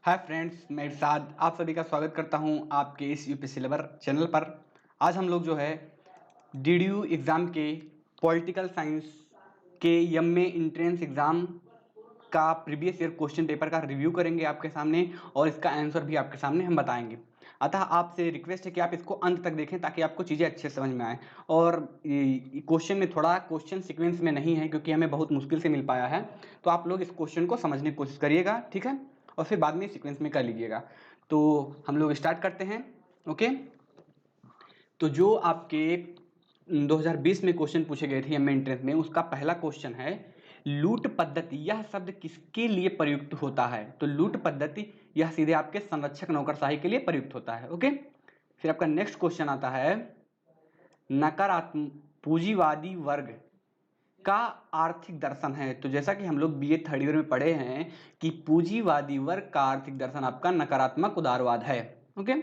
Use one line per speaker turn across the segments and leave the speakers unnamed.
Hi friends, मैं इरशाद आप सभी का स्वागत करता हूं आपके इस यूपीएससी लवर चैनल पर। आज हम लोग जो है डीडीयू एग्ज़ाम के पॉलिटिकल साइंस के एमए एंट्रेंस एग्ज़ाम का प्रीवियस ईयर क्वेश्चन पेपर का रिव्यू करेंगे आपके सामने और इसका आंसर भी आपके सामने हम बताएंगे। अतः आपसे रिक्वेस्ट है कि आप इसको अंत तक देखें ताकि आपको चीज़ें अच्छे से समझ में आए। और क्वेश्चन में थोड़ा क्वेश्चन सीक्वेंस में नहीं है क्योंकि हमें बहुत मुश्किल से मिल पाया है, तो आप लोग इस क्वेश्चन को समझने की कोशिश करिएगा, ठीक है, और फिर बाद में सीक्वेंस में कर लीजिएगा। तो हम लोग स्टार्ट करते हैं। ओके, तो जो आपके 2020 में क्वेश्चन पूछे गए थे एमए एंट्रेंस में, उसका पहला क्वेश्चन है लूट पद्धति यह शब्द किसके लिए प्रयुक्त होता है। तो लूट पद्धति यह सीधे आपके संरक्षक नौकरशाही के लिए प्रयुक्त होता है। ओके, फिर आपका नेक्स्ट क्वेश्चन आता है नकारात्मक पूंजीवादी वर्ग का आर्थिक दर्शन है। तो जैसा कि हम लोग बीए थर्ड ईयर में पढ़े हैं कि पूंजीवादी वर्ग का आर्थिक दर्शन आपका नकारात्मक उदारवाद है। ओके,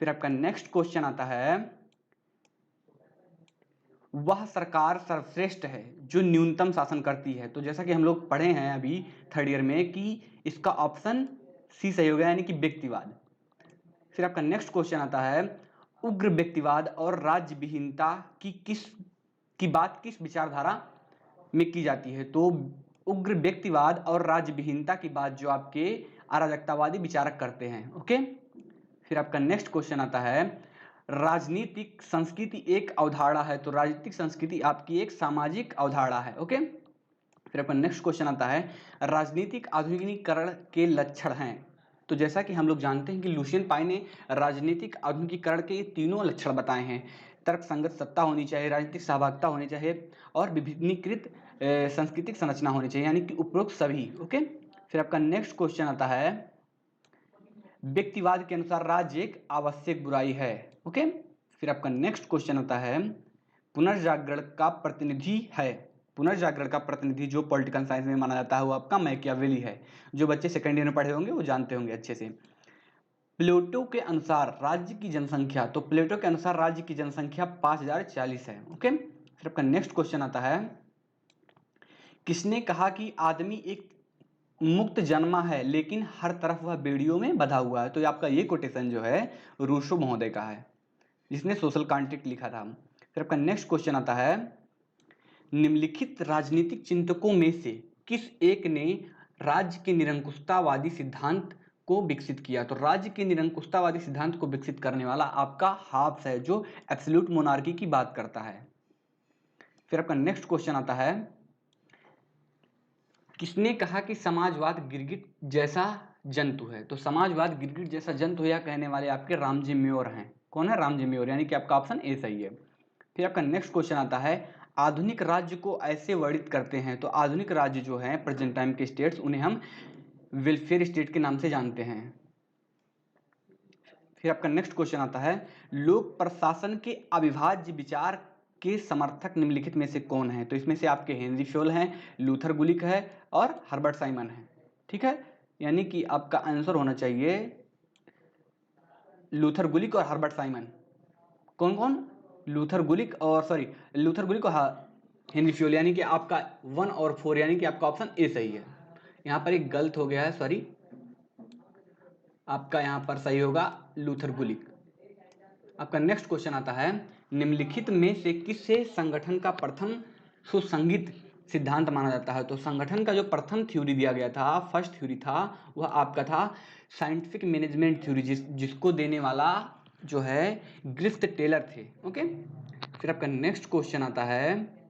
फिर आपका नेक्स्ट क्वेश्चन आता है वह सरकार सर्वश्रेष्ठ है जो न्यूनतम शासन करती है। तो जैसा कि हम लोग पढ़े हैं अभी थर्ड ईयर में कि इसका ऑप्शन सी सही हो गया, यानी कि व्यक्तिवाद। फिर आपका नेक्स्ट क्वेश्चन आता है उग्र व्यक्तिवाद और राज्य विहीनता की बात किस विचारधारा में की जाती है। तो उग्र व्यक्तिवाद और राज्य विहीनता की बात जो आपके अराजकतावादी विचारक करते हैं। ओके, फिर आपका नेक्स्ट क्वेश्चन आता है राजनीतिक संस्कृति एक अवधारणा है। तो राजनीतिक संस्कृति आपकी एक सामाजिक अवधारणा है। ओके, फिर आपका नेक्स्ट क्वेश्चन आता है राजनीतिक आधुनिकीकरण के लक्षण हैं। तो जैसा कि हम लोग जानते हैं कि लुसियन पाई ने राजनीतिक आधुनिकीकरण के तीनों लक्षण बताए हैं। तर्क संगत सत्ता होनी चाहिए, राजनीतिक सहभागिता होनी चाहिए और विभिन्नीकृत सांस्कृतिक संरचना होनी चाहिए, यानी कि उपरोक्त सभी। ओके, फिर आपका नेक्स्ट क्वेश्चन आता है व्यक्तिवाद के अनुसार राज्य एक आवश्यक बुराई है। ओके, फिर आपका नेक्स्ट क्वेश्चन आता है पुनर्जागरण का प्रतिनिधि है। पुनर्जागरण का प्रतिनिधि जो पॉलिटिकल साइंस में माना जाता है वो आपका मैकियावेली है। जो बच्चे सेकेंड ईयर में पढ़े होंगे वो जानते होंगे अच्छे से। प्लेटो के अनुसार राज्य की जनसंख्या, तो प्लेटो के अनुसार राज्य की जनसंख्या 5040 है। ओके, फिर आपका नेक्स्ट क्वेश्चन आता है किसने कहा कि आदमी एक मुक्त जन्मा है लेकिन हर तरफ वह बेड़ियों में बंधा हुआ है। तो आपका ये कोटेशन जो है रूसो महोदय का है जिसने सोशल कॉन्ट्रैक्ट लिखा था। फिर आपका नेक्स्ट क्वेश्चन आता है निम्नलिखित राजनीतिक चिंतकों में से किस एक ने राज्य के निरंकुशतावादी सिद्धांत को विकसित किया। तो राज्य के निरंकुशतावादी सिद्धांत को विकसित करने वाला आपका हाब्स है जो एब्सोल्यूट मोनार्की की बात करता है। फिर आपका नेक्स्ट क्वेश्चन आता है किसने कहा कि समाजवाद गिरगिट जैसा जंतु है। तो समाजवाद गिरगिट जैसा जंतु है यह कहने वाले आपके रामजी म्योर हैं। कौन है? रामजी म्योर, यानी कि आपका ऑप्शन ए सही है। फिर आपका नेक्स्ट क्वेश्चन आता है आधुनिक राज्य को ऐसे वर्णित करते हैं। तो आधुनिक राज्य जो है प्रेजेंट टाइम के स्टेट्स उन्हें हम वेलफेयर स्टेट के नाम से जानते हैं। फिर आपका नेक्स्ट क्वेश्चन आता है लोक प्रशासन के अविभाज्य विचार के समर्थक निम्नलिखित में से कौन है। तो इसमें से आपके हेनरी फ्योल हैं, लूथर गुलिक है और हर्बर्ट साइमन है। ठीक है, यानी कि आपका आंसर होना चाहिए लूथर गुलिक और हर्बर्ट साइमन। कौन कौन? लूथर गुलिक और हेनरी फ्योल, यानी कि आपका 1 और 4, यानी कि आपका ऑप्शन ए सही है। यहां पर एक गलत हो गया है, सॉरी, आपका यहां पर सही होगा लूथर गुलिक। आपका नेक्स्ट क्वेश्चन आता है निम्नलिखित में से किसे संगठन का प्रथम सुसंगत सिद्धांत माना जाता है। तो संगठन का जो प्रथम थ्योरी दिया गया था, फर्स्ट थ्योरी था, वह आपका था साइंटिफिक मैनेजमेंट थ्योरी, जिसको देने वाला जो है ग्रिफ्थ टेलर थे। ओके, फिर आपका नेक्स्ट क्वेश्चन आता है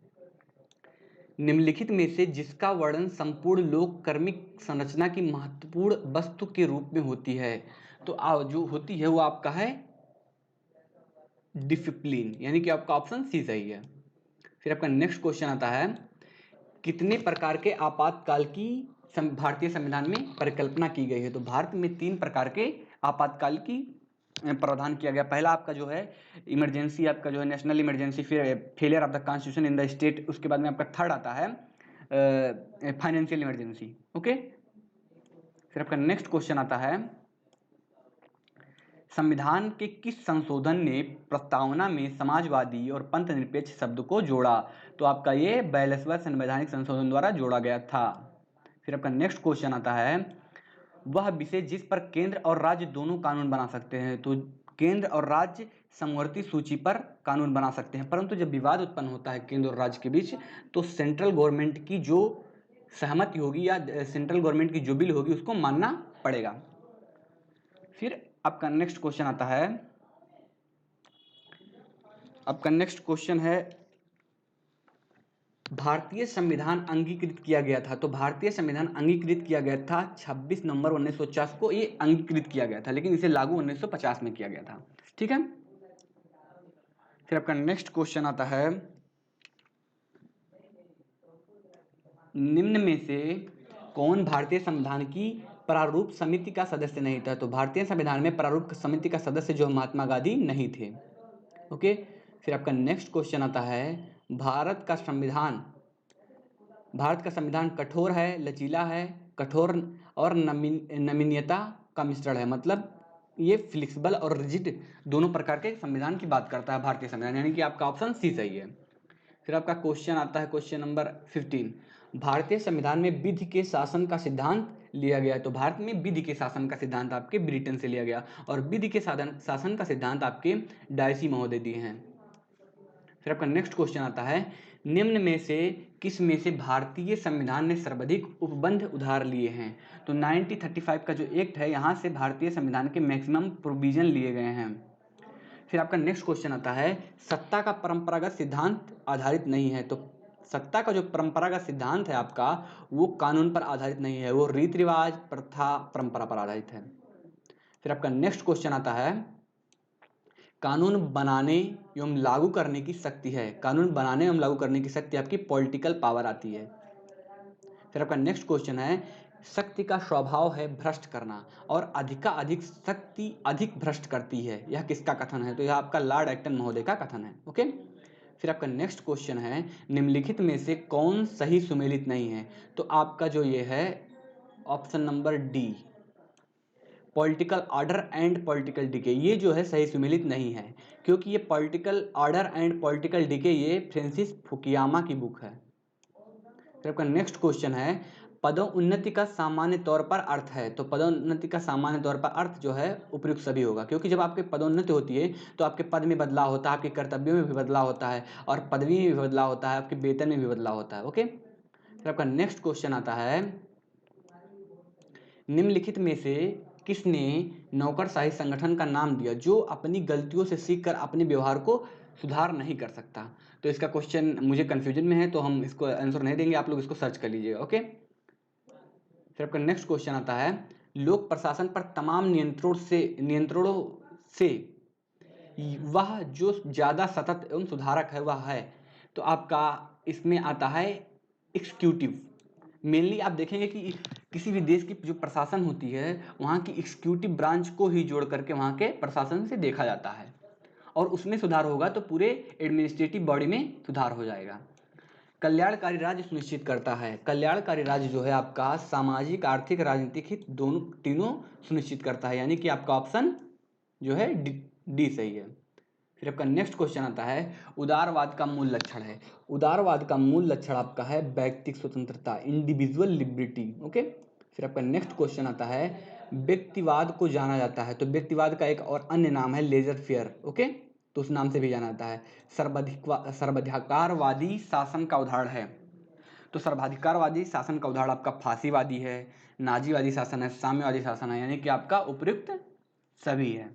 निम्नलिखित में से जिसका वर्णन संपूर्ण लोक कर्मिक संरचना की महत्वपूर्ण वस्तु के रूप में होती है। तो जो होती है वो आपका है डिसिप्लिन, यानी कि आपका ऑप्शन सी सही है। फिर आपका नेक्स्ट क्वेश्चन आता है कितने प्रकार के आपातकाल की भारतीय संविधान में परिकल्पना की गई है। तो भारत में 3 प्रकार के आपातकाल की प्रावधान किया गया। पहला आपका जो है इमरजेंसी, आपका जो है नेशनल इमरजेंसी, फिर failure of the constitution in the state, उसके बाद में आपका थर्ड आता है फाइनेंशियल इमरजेंसी। ओके, फिर आपका नेक्स्ट क्वेश्चन आता है संविधान के किस संशोधन ने प्रस्तावना में समाजवादी और पंथ निरपेक्ष शब्द को जोड़ा। तो आपका ये 42वां संवैधानिक संशोधन द्वारा जोड़ा गया था। फिर आपका नेक्स्ट क्वेश्चन आता है वह विषय जिस पर केंद्र और राज्य दोनों कानून बना सकते हैं। तो केंद्र और राज्य समवर्ती सूची पर कानून बना सकते हैं, परंतु जब विवाद उत्पन्न होता है केंद्र और राज्य के बीच तो सेंट्रल गवर्नमेंट की जो सहमति होगी या सेंट्रल गवर्नमेंट की जो बिल होगी उसको मानना पड़ेगा। फिर आपका नेक्स्ट क्वेश्चन आता है, आपका नेक्स्ट क्वेश्चन है भारतीय संविधान अंगीकृत किया गया था। तो भारतीय संविधान अंगीकृत किया गया था 26 नवंबर 1949 को ये अंगीकृत किया गया था, लेकिन इसे लागू 1950 में किया गया था। ठीक है। फिर आपका नेक्स्ट क्वेश्चन आता है, निम्न में से कौन भारतीय संविधान की प्रारूप समिति का सदस्य नहीं था। तो भारतीय संविधान में प्रारूप समिति का सदस्य जो महात्मा गांधी नहीं थे। ओके। फिर आपका नेक्स्ट क्वेश्चन आता है, भारत का संविधान कठोर है, लचीला है, कठोर और नमनीयता का मिश्रण है। मतलब ये फ्लेक्सिबल और रिजिड दोनों प्रकार के संविधान की बात करता है भारतीय संविधान, यानी कि आपका ऑप्शन सी सही है। फिर आपका क्वेश्चन आता है क्वेश्चन नंबर 15, भारतीय संविधान में विधि के शासन का सिद्धांत लिया गया। तो भारत में विधि के शासन का सिद्धांत आपके ब्रिटेन से लिया गया और विधि के शासन का सिद्धांत आपके डायसी महोदय दिए हैं। फिर आपका नेक्स्ट क्वेश्चन आता है, निम्न में से किस में से भारतीय संविधान ने सर्वाधिक उपबंध उधार लिए हैं। तो 1935 का जो एक्ट है यहाँ से भारतीय संविधान के मैक्सिमम प्रोविजन लिए गए हैं। फिर आपका नेक्स्ट क्वेश्चन आता है, सत्ता का परंपरागत सिद्धांत आधारित नहीं है। तो सत्ता का जो परंपरागत सिद्धांत है आपका वो कानून पर आधारित नहीं है, वो रीति रिवाज प्रथा परंपरा पर आधारित है। फिर आपका नेक्स्ट क्वेश्चन आता है, कानून बनाने एवं लागू करने की शक्ति है। कानून बनाने एवं लागू करने की शक्ति आपकी पॉलिटिकल पावर आती है। फिर आपका नेक्स्ट क्वेश्चन है, शक्ति का स्वभाव है भ्रष्ट करना और अधिक शक्ति अधिक भ्रष्ट करती है। यह किसका कथन है। तो यह आपका लॉर्ड एक्टन महोदय का कथन है। ओके। फिर आपका नेक्स्ट क्वेश्चन है, निम्नलिखित में से कौन सही सुमेलित नहीं है। तो आपका जो ये है option number D, political order and political decay, ये जो है सही सुमेलित नहीं है, क्योंकि ये political order and political decay ये फ्रांसिस फुकुयामा की बुक है। फिर आपका नेक्स्ट क्वेश्चन है, पदोन्नति का सामान्य तौर पर अर्थ है। तो पदोन्नति का सामान्य तौर पर अर्थ जो है उपयुक्त सभी होगा, क्योंकि जब आपके पदोन्नति होती है तो आपके पद में बदलाव होता है, आपके कर्तव्यों में भी बदलाव होता है और पदवी में भी बदलाव होता है, आपके वेतन में भी बदलाव होता है। ओके। फिर आपका नेक्स्ट क्वेश्चन आता है, निम्नलिखित में से किसने नौकरशाही संगठन का नाम दिया जो अपनी गलतियों से सीखकर अपने व्यवहार को सुधार नहीं कर सकता। तो इसका क्वेश्चन मुझे कंफ्यूजन में है, तो हम इसको आंसर नहीं देंगे, आप लोग इसको सर्च कर लीजिएगा। ओके। फिर आपका नेक्स्ट क्वेश्चन आता है, लोक प्रशासन पर तमाम नियंत्रणों से वह जो ज्यादा सतत एवं सुधारक है वह है। तो आपका इसमें आता है एग्जीक्यूटिव। मेनली आप देखेंगे कि किसी भी देश की जो प्रशासन होती है वहाँ की एग्जीक्यूटिव ब्रांच को ही जोड़ करके वहाँ के प्रशासन से देखा जाता है, और उसमें सुधार होगा तो पूरे एडमिनिस्ट्रेटिव बॉडी में सुधार हो जाएगा। कल्याणकारी राज्य सुनिश्चित करता है। कल्याणकारी राज्य जो है आपका सामाजिक आर्थिक राजनीतिक हित तीनों सुनिश्चित करता है, यानी कि आपका ऑप्शन जो है डी सही है। फिर आपका नेक्स्ट क्वेश्चन आता है, उदारवाद का मूल लक्षण है। उदारवाद का मूल लक्षण आपका है व्यक्तिगत स्वतंत्रता, इंडिविजुअल लिबर्टी। ओके। फिर आपका नेक्स्ट क्वेश्चन आता है, व्यक्तिवाद को जाना जाता है। तो व्यक्तिवाद का एक और अन्य नाम है लेजर फेयर। ओके। तो उस नाम से भी जाना जाता है। सर्वाधिकारवादी शासन का उदाहरण है। तो सर्वाधिकारवादी शासन का उदाहरण आपका फांसीवादी है, नाजीवादी शासन है, साम्यवादी शासन है, यानी कि आपका उपयुक्त सभी है।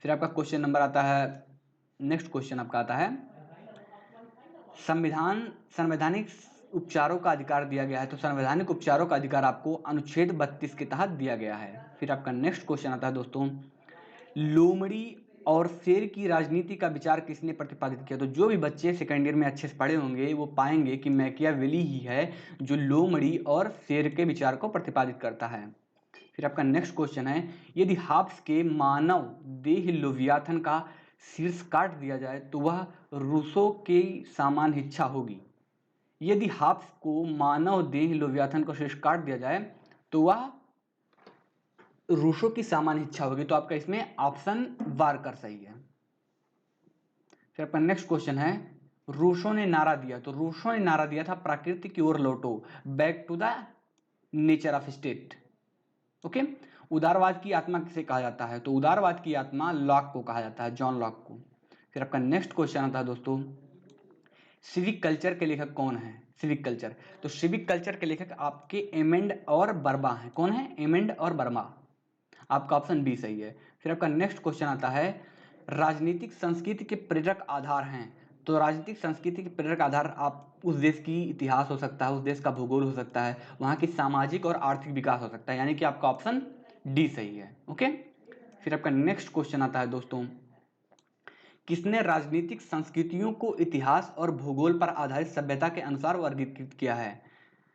फिर आपका क्वेश्चन नंबर आता है, नेक्स्ट क्वेश्चन आपका आता है, संवैधानिक उपचारों का अधिकार दिया गया है। तो संवैधानिक उपचारों का अधिकार आपको अनुच्छेद 32 के तहत दिया गया है। फिर आपका नेक्स्ट क्वेश्चन आता है दोस्तों, लोमड़ी और शेर की राजनीति का विचार किसने प्रतिपादित किया। तो जो भी बच्चे सेकेंड ईयर में अच्छे से पढ़े होंगे वो पाएंगे कि मैकियावेली ही है जो लोमड़ी और शेर के विचार को प्रतिपादित करता है। फिर आपका नेक्स्ट क्वेश्चन है, यदि हाब्स के मानव देह लोवियाथन का शीर्ष काट दिया जाए तो वह रूसो के समान इच्छा होगी। यदि हाब्स को मानव देह लोवियाथन का शीर्ष काट दिया जाए तो वह रूसो की सामान्य इच्छा होगी। तो आपका इसमें ऑप्शन वारकर सही है। फिर आपका नेक्स्ट क्वेश्चन है, रूसो ने नारा दिया। तो रूसो ने नारा दिया था प्रकृति की ओर लौटो, back to the nature of state. Okay. उदारवाद की आत्मा किसे कहा जाता है? तो उदारवाद की आत्मा लॉक को कहा जाता है, जॉन लॉक को। फिर आपका नेक्स्ट क्वेश्चन आता है दोस्तों, सिविक कल्चर के लेखक कौन है? सिविक कल्चर, तो सिविक कल्चर के लेखक आपके एमेंड और बर्मा हैं। कौन है? एमेंड और बर्मा। आपका ऑप्शन बी सही है। फिर आपका नेक्स्ट क्वेश्चन आता है, राजनीतिक संस्कृति के प्रेरक आधार हैं। तो राजनीतिक संस्कृति के प्रेरक आधार आप उस देश की इतिहास हो सकता है, उस देश का भूगोल हो सकता है, वहाँ की सामाजिक और आर्थिक विकास हो सकता है, यानी कि आपका ऑप्शन डी सही है। ओके। फिर आपका नेक्स्ट क्वेश्चन आता है दोस्तों, किसने राजनीतिक संस्कृतियों को इतिहास और भूगोल पर आधारित सभ्यता के अनुसार वर्गीकृत किया है?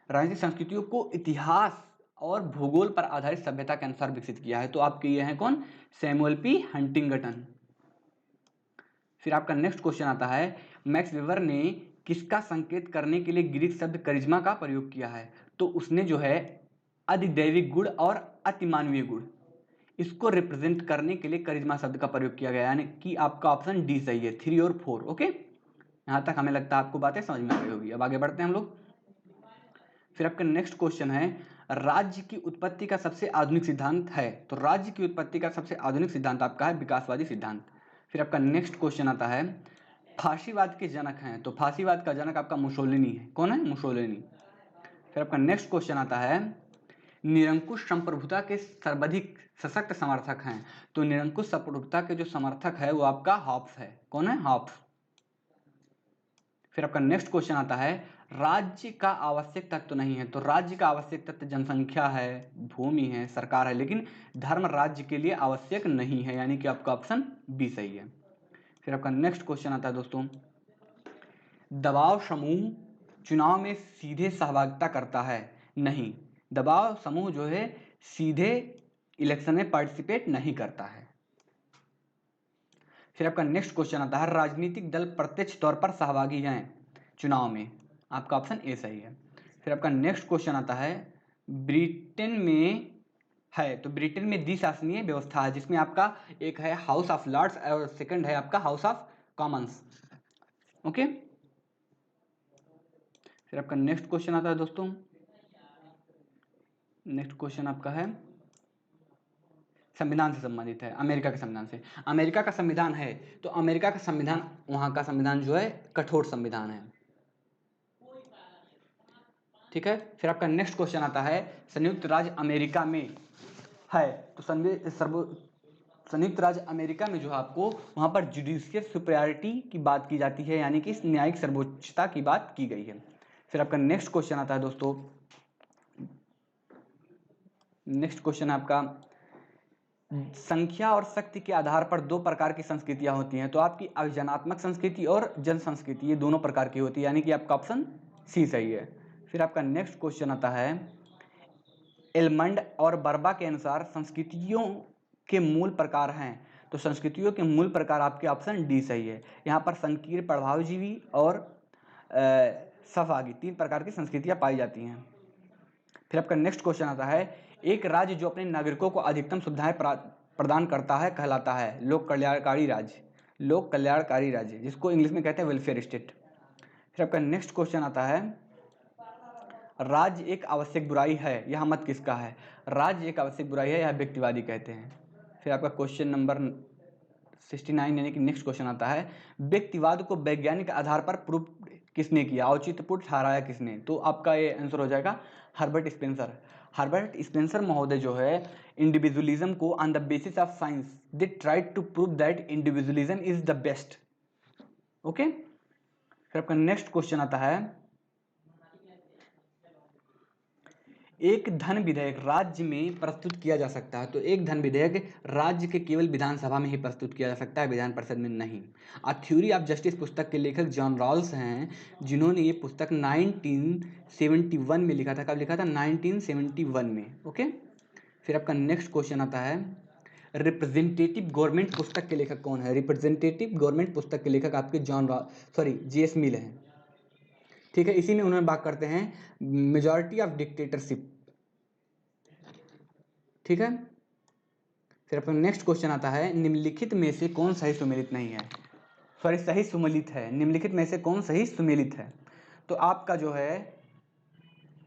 राजनीतिक संस्कृतियों को इतिहास और भूगोल पर आधारित सभ्यता के अनुसार विकसित किया है। तो आपके ये हैं कौन? Samuel P Huntington. फिर आपका नेक्स्ट क्वेश्चन आता है, मैक्स वेबर ने किसका संकेत करने के लिए ग्रीक शब्द करिश्मा का प्रयोग किया है? तो उसने जो है अधिदैविक गुण और अतिमानवीय गुण, इसको रिप्रेजेंट करने के लिए करिश्मा शब्द का प्रयोग किया गया, यानी कि आपका ऑप्शन डी सही है, 3 और 4। ओके, यहाँ तक हमें लगता है आपको बातें समझ में आ गई होगी। अब आगे बढ़ते हैं हम लोग। फिर आपका नेक्स्ट क्वेश्चन है, राज्य की उत्पत्ति का सबसे आधुनिक सिद्धांत है। तो राज्य की उत्पत्ति का सबसे आधुनिक सिद्धांत आपका है विकासवादी सिद्धांत। फिर आपका नेक्स्ट क्वेश्चन आता है, फांसीवाद के जनक हैं। तो फांसीवाद का जनक आपका मुसोलिनी है। कौन है? मुसोलिनी। फिर आपका नेक्स्ट क्वेश्चन आता है, निरंकुश संप्रभुता के सर्वाधिक सशक्त समर्थक हैं। तो निरंकुश संप्रभुता के जो समर्थक है वो आपका हॉब्स है। कौन है? हॉब्स। फिर आपका नेक्स्ट क्वेश्चन आता है, राज्य का आवश्यक तत्व नहीं है। तो राज्य का आवश्यक तत्व जनसंख्या है, भूमि है, सरकार है, लेकिन धर्म राज्य के लिए आवश्यक नहीं है, यानी कि आपका ऑप्शन बी सही है। फिर आपका नेक्स्ट क्वेश्चन आता है दोस्तों, दबाव समूह चुनाव में सीधे सहभागिता करता है? नहीं, दबाव समूह जो है सीधे इलेक्शन में पार्टिसिपेट नहीं करता है। फिर आपका नेक्स्ट क्वेश्चन आता है, राजनीतिक दल प्रत्यक्ष तौर पर सहभागी हैं चुनाव में? आपका ऑप्शन ए सही है। फिर आपका नेक्स्ट क्वेश्चन आता है, ब्रिटेन में है, तो ब्रिटेन में द्विशासनीय व्यवस्था है, जिसमें आपका एक है हाउस ऑफ लॉर्ड्स और सेकंड है आपका हाउस ऑफ कॉमन्स। ओके। फिर आपका नेक्स्ट क्वेश्चन आता है दोस्तों, नेक्स्ट क्वेश्चन आपका है संविधान से संबंधित है, अमेरिका के संविधान से। अमेरिका का संविधान है, तो अमेरिका का संविधान, वहां का संविधान जो है कठोर संविधान है। ठीक है। फिर आपका नेक्स्ट क्वेश्चन आता है, संयुक्त राज्य अमेरिका में है, तो संयुक्त राज्य अमेरिका में जो है आपको वहां पर जुडिशियल सुपीरियरिटी की बात की जाती है, यानी कि न्यायिक सर्वोच्चता की बात की गई है। फिर आपका नेक्स्ट क्वेश्चन आता है दोस्तों, नेक्स्ट क्वेश्चन आपका, संख्या और शक्ति के आधार पर 2 प्रकार की संस्कृतियां होती हैं। तो आपकी अभिजनात्मक संस्कृति और जन संस्कृति, ये दोनों प्रकार की होती है, यानी कि आपका ऑप्शन सी सही है। फिर आपका नेक्स्ट क्वेश्चन आता है, एलमंड और बर्बा के अनुसार संस्कृतियों के मूल प्रकार हैं। तो संस्कृतियों के मूल प्रकार आपके ऑप्शन डी सही है। यहाँ पर संकीर्ण, प्रभावजीवी और सहभागी 3 प्रकार की संस्कृतियां पाई जाती हैं। फिर आपका नेक्स्ट क्वेश्चन आता है, एक राज्य जो अपने नागरिकों को अधिकतम सुविधाएं प्रदान करता है कहलाता है लोक कल्याणकारी राज्य। लोक कल्याणकारी राज्य, जिसको इंग्लिश में कहते हैं वेलफेयर स्टेट। फिर आपका नेक्स्ट क्वेश्चन आता है, राज्य एक आवश्यक बुराई है, यह मत किसका है? राज्य एक आवश्यक बुराई है, यह व्यक्तिवादी कहते हैं। फिर आपका क्वेश्चन नंबर 69 यानी कि नेक्स्ट क्वेश्चन आता है, व्यक्तिवाद को वैज्ञानिक आधार पर प्रूव किसने किया, औचित्यपूर्ण ठहराया किसने? तो आपका ये आंसर हो जाएगा हर्बर्ट स्पेंसर। हर्बर्ट स्पेंसर महोदय जो है इंडिविजुअलिज्म को on the basis of science they tried to prove that individualism is the best. Okay. फिर आपका नेक्स्ट क्वेश्चन आता है, एक धन विधेयक राज्य में प्रस्तुत किया जा सकता है। तो एक धन विधेयक राज्य के केवल विधानसभा में ही प्रस्तुत किया जा सकता है, विधान परिषद में नहीं। अ थ्योरी ऑफ जस्टिस पुस्तक के लेखक जॉन रॉल्स हैं, जिन्होंने ये पुस्तक 1971 में लिखा था। कब लिखा था? 1971 में। ओके। फिर आपका नेक्स्ट क्वेश्चन आता है, रिप्रेजेंटेटिव गवर्नमेंट पुस्तक के लेखक कौन है? रिप्रेजेंटेटिव गवर्नमेंट पुस्तक के लेखक आपके जे.एस. मिल हैं। ठीक है। इसी में उन्होंने बात करते हैं मेजॉरिटी ऑफ डिक्टेटरशिप। ठीक है। फिर अपना नेक्स्ट क्वेश्चन आता है, निम्नलिखित में से कौन सही सुमेलित नहीं है? सही सुमेलित है। निम्नलिखित में से कौन सही सुमेलित है? तो आपका जो है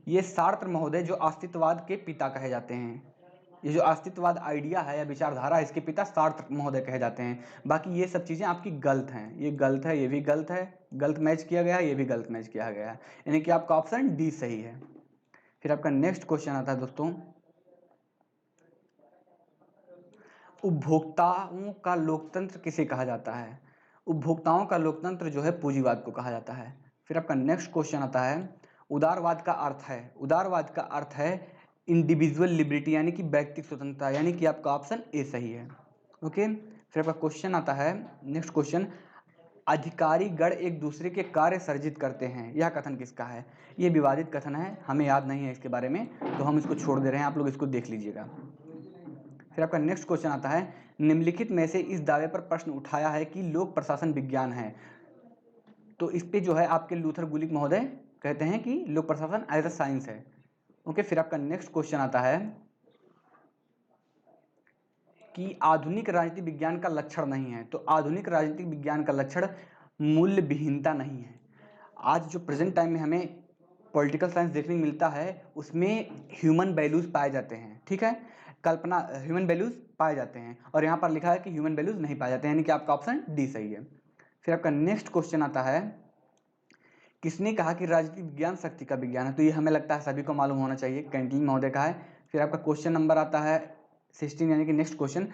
ये सार्त्र महोदय जो अस्तित्ववाद के पिता कहे जाते हैं, ये जो अस्तित्ववाद आइडिया है या विचारधारा है, इसके पिता सार्त्र महोदय कहे जाते हैं। बाकी ये सब चीज़ें आपकी गलत हैं, ये गलत है, ये भी गलत है, गलत मैच किया गया है, ये भी गलत मैच किया गया है, यानी कि आपका ऑप्शन डी सही है। फिर आपका नेक्स्ट क्वेश्चन आता है दोस्तों, उपभोक्ताओं का लोकतंत्र किसे कहा जाता है? उपभोक्ताओं का लोकतंत्र जो है पूंजीवाद को कहा जाता है। फिर आपका नेक्स्ट क्वेश्चन आता है, उदारवाद का अर्थ है, उदारवाद का अर्थ है इंडिविजुअल लिबर्टी, यानी कि व्यक्तिगत स्वतंत्रता, यानी कि आपका ऑप्शन ए सही है। ओके, फिर आपका क्वेश्चन आता है नेक्स्ट क्वेश्चन, अधिकारी गण एक दूसरे के कार्य सर्जित करते हैं, यह कथन किसका है? ये विवादित कथन है, हमें याद नहीं है इसके बारे में, तो हम इसको छोड़ दे रहे हैं, आप लोग इसको देख लीजिएगा। फिर आपका नेक्स्ट क्वेश्चन आता है, निम्नलिखित में से इस दावे पर प्रश्न उठाया है कि लोक प्रशासन विज्ञान है, तो इस पे जो है आपके लूथर गुलिक महोदय कहते हैं कि लोक प्रशासन एज अ साइंस है। ओके, फिर आपका नेक्स्ट क्वेश्चन आता है कि आधुनिक राजनीति विज्ञान का लक्षण नहीं है, तो आधुनिक राजनीतिक विज्ञान का लक्षण मूल्य विहीनता नहीं है। आज जो प्रेजेंट टाइम में हमें पॉलिटिकल साइंस देखने को मिलता है उसमें ह्यूमन वैल्यूज पाए जाते हैं, ठीक है, कल्पना ह्यूमन वैल्यूज पाए जाते हैं, और यहाँ पर लिखा है कि ह्यूमन वैल्यूज नहीं पाए जाते हैं, यानी कि आपका ऑप्शन डी सही है। फिर आपका नेक्स्ट क्वेश्चन आता है, किसने कहा कि राजनीतिक विज्ञान शक्ति का विज्ञान है? तो ये हमें लगता है सभी को मालूम होना चाहिए, कैंटिन महोदय का है। फिर आपका क्वेश्चन नंबर आता है 16, यानी कि नेक्स्ट क्वेश्चन,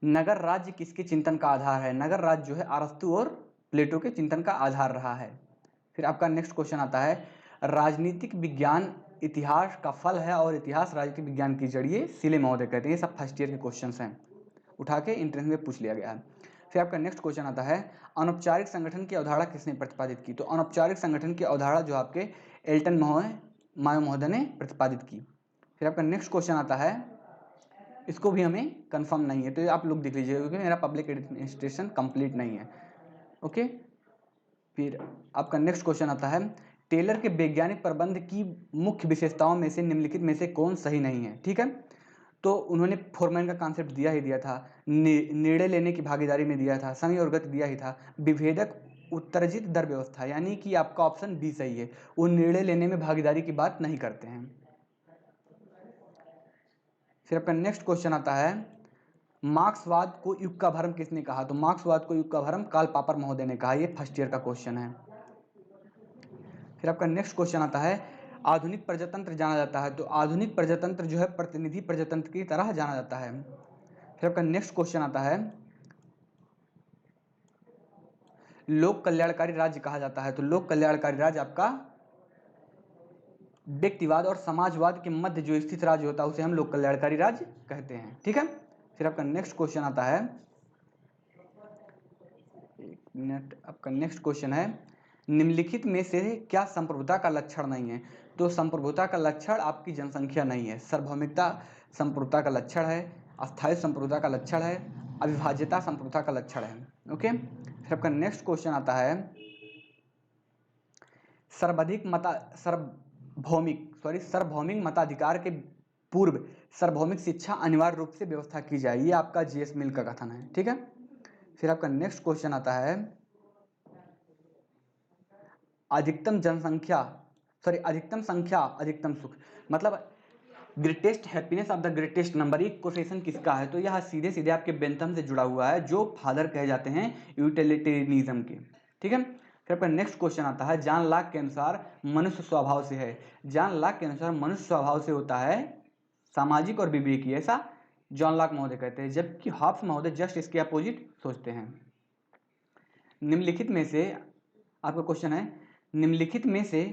नगर राज्य किसके चिंतन का आधार है? नगर राज्य जो है अरस्तु और प्लेटो के चिंतन का आधार रहा है। फिर आपका नेक्स्ट क्वेश्चन आता है, राजनीतिक विज्ञान इतिहास का फल है और इतिहास राजनीतिक विज्ञान की जड़, ये सिले महोदय कहते हैं। ये सब फर्स्ट ईयर के क्वेश्चन हैं, उठा के एंट्रेंस में पूछ लिया गया है। फिर आपका नेक्स्ट क्वेश्चन आता है, अनौपचारिक संगठन की अवधारणा किसने प्रतिपादित की? तो अनौपचारिक संगठन की अवधारणा जो आपके एल्टन मायो महोदय ने प्रतिपादित की। फिर आपका नेक्स्ट क्वेश्चन आता है, इसको भी हमें कंफर्म नहीं है, तो ये आप लोग देख लीजिएगा क्योंकि मेरा पब्लिक एडमिनिस्ट्रेशन कंप्लीट नहीं है। ओके, फिर आपका नेक्स्ट क्वेश्चन आता है, टेलर के वैज्ञानिक प्रबंध की मुख्य विशेषताओं में से निम्नलिखित में से कौन सही नहीं है? ठीक है, तो उन्होंने फोरमैन का कॉन्सेप्ट दिया ही दिया था, निर्णय लेने की भागीदारी में दिया था, समय और गति दिया ही था, विभेदक उत्तरजित दर व्यवस्था, यानी कि आपका ऑप्शन बी सही है, वो निर्णय लेने में भागीदारी की बात नहीं करते हैं। फिर आपका नेक्स्ट क्वेश्चन आता है, मार्क्सवाद को युग का भ्रम किसने कहा? तो मार्क्सवाद को युग का भ्रम कार्ल पॉपर महोदय ने कहा, ये फर्स्ट ईयर का क्वेश्चन है। फिर आपका नेक्स्ट क्वेश्चन आता है, आधुनिक प्रजातंत्र जाना जाता है, तो आधुनिक प्रजातंत्र जो है प्रतिनिधि प्रजातंत्र की तरह जाना जाता है। फिर आपका नेक्स्ट क्वेश्चन आता है, लोक कल्याणकारी राज्य कहा जाता है, तो लोक कल्याणकारी राज्य आपका व्यक्तिवाद और समाजवाद के मध्य जो स्थित राज्य होता है उसे हम लोक कल्याणकारी राज्य कहते हैं, ठीक है। फिर आपका नेक्स्ट क्वेश्चन आता है, एक मिनट, आपका नेक्स्ट क्वेश्चन है, निम्नलिखित में से क्या संप्रभुता का लक्षण नहीं है? तो संप्रभुता का लक्षण आपकी जनसंख्या नहीं है, सार्वभौमिकता संप्रभुता का लक्षण है, अस्थायी संप्रभुता का लक्षण है, अविभाज्यता संप्रभुता का लक्षण है। ओके, फिर आपका नेक्स्ट क्वेश्चन आता है, सार्वभौमिक मताधिकार के पूर्व सार्वभौमिक शिक्षा अनिवार्य रूप से व्यवस्था की जाए, ये आपका जीएस मिल का कथन है, ठीक है। फिर आपका नेक्स्ट क्वेश्चन आता है, अधिकतम संख्या अधिकतम सुख, मतलब greatest happiness of the greatest number, एक क्वेश्चन किसका है? तो यह सीधे सीधे आपके बेंथम से जुड़ा हुआ है, जो फादर कहे जाते हैं यूटिलिटेरियनिज्म के, ठीक है। फिर आपका नेक्स्ट क्वेश्चन आता है, जॉन लॉक के अनुसार मनुष्य स्वभाव से है, जॉन लॉक के अनुसार मनुष्य स्वभाव से होता है सामाजिक और विवेकी, ऐसा जॉन लॉक महोदय कहते हैं, जबकि हॉब्स महोदय जस्ट इसके अपोजिट सोचते हैं। निम्नलिखित में से आपका क्वेश्चन है, निम्नलिखित में से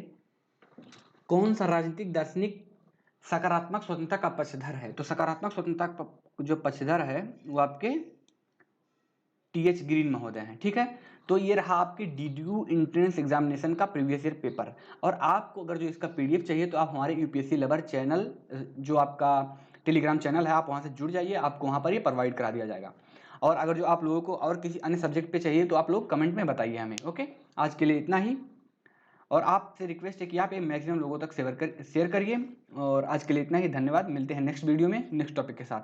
कौन सा राजनीतिक दार्शनिक सकारात्मक स्वतंत्रता का पक्षधर है? तो सकारात्मक स्वतंत्रता का जो पक्षधर है वो आपके टीएच ग्रीन महोदय हैं, ठीक है। तो ये रहा आपकी डीडीयू एंट्रेंस एग्जामिनेशन का प्रीवियस ईयर पेपर, और आपको अगर जो इसका पीडीएफ चाहिए तो आप हमारे यूपीएससी लवर चैनल, जो आपका टेलीग्राम चैनल है, आप वहाँ से जुड़ जाइए, आपको वहाँ पर ये प्रोवाइड करा दिया जाएगा। और अगर जो आप लोगों को और किसी अन्य सब्जेक्ट पे चाहिए तो आप लोग कमेंट में बताइए हमें। ओके, आज के लिए इतना ही, और आपसे रिक्वेस्ट है कि आप ये मैक्सिमम लोगों तक शेयर करिए। और आज के लिए इतना ही, धन्यवाद, मिलते हैं नेक्स्ट वीडियो में नेक्स्ट टॉपिक के साथ।